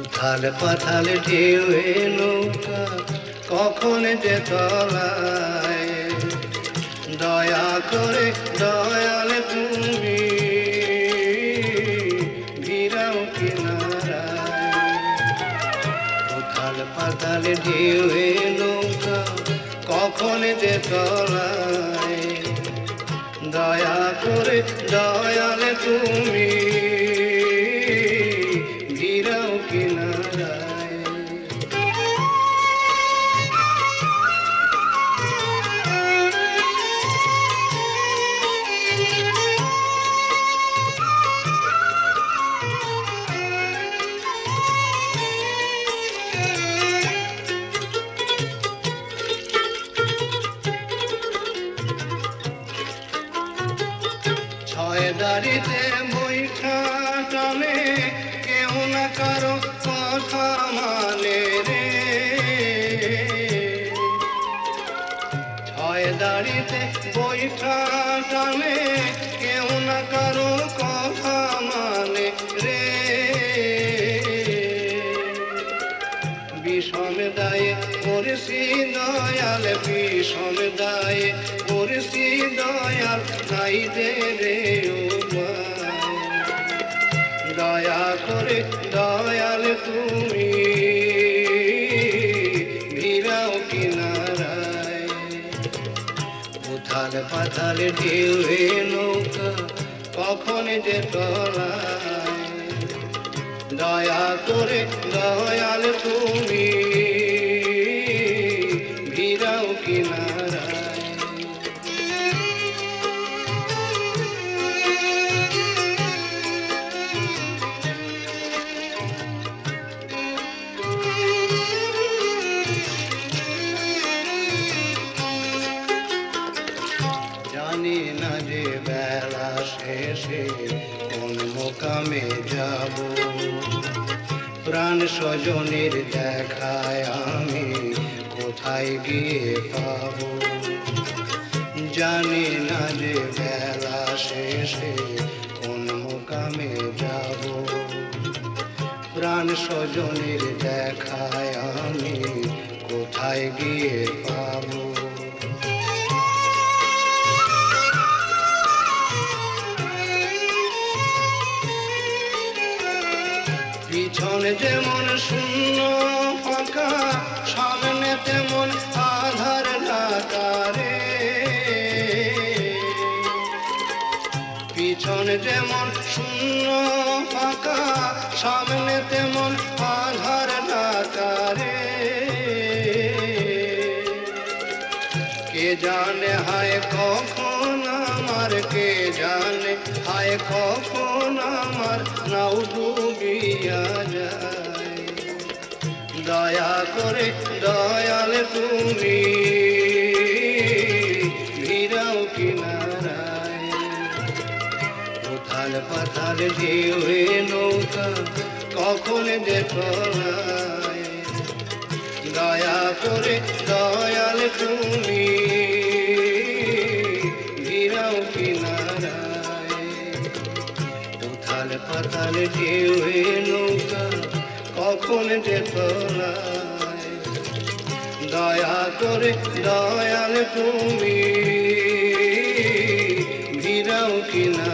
উথাল পাথাল ঢেউয়ে নৌকা কখন যে তলায়, দয়া করে দয়াল তুমি ভিড়াও কিনারায়। উথাল পাথাল ঢেউয়ে নৌকা কখন যে তলায়, দয়া করে দয়াল তুমি ভিড়াও কিনারায়। ছয় দাড়িতে বৈঠা টানে কেউ না কারো কথা মানে রে। ছয় দাড়িতে বৈঠা টানে কেউ না কারো কথা মানে রে। বিষম দায়ে করেছি দয়াল, বিষম দায়ে করেছি দয়াল, নাই দে রে উপায়। দয়া করে দয়াল তুমি ভিড়াও কিনারায়। উথাল পাথাল ঢেউয়ে নৌকা কখন যে তলায়, দয়া করে দয়াল তুমি ভিড়াও কিনারায়। জানি না যে বেলা শেষে কোন মোকামে যাব, প্রাণ স্বজনের দেখায় আমি কোথায় গিয়ে পাব। জানি না যে বেলা শেষে কোন মোকামে যাব, প্রাণ স্বজনের দেখায় আমি কোথায় গিয়ে পাব। পিছনে যেমন শূন্য ফাঁকা, সামনে তেমন আধার লাগারে। পিছনে যেমন শূন্য ফাঁকা, সামনে তেমন আধার লাগারে। কে জানে হায় কখন আমার, কে জানে হায় কখন আমার নাও ডুবিয়া যায়। দয়া করে দয়াল তুমি ভিড়াও কিনারায়। উথাল পাথাল ঢেউয়ে নৌকা কখন যে তলায়, দয়া করে দয়াল তুমি ভিড়াও কিনারায়। উথাল পাতাল ঢেউয়ে নৌকা কখন যে তলায়, দয়া করে দয়াল তুমি ভিড়াও কিনারায়।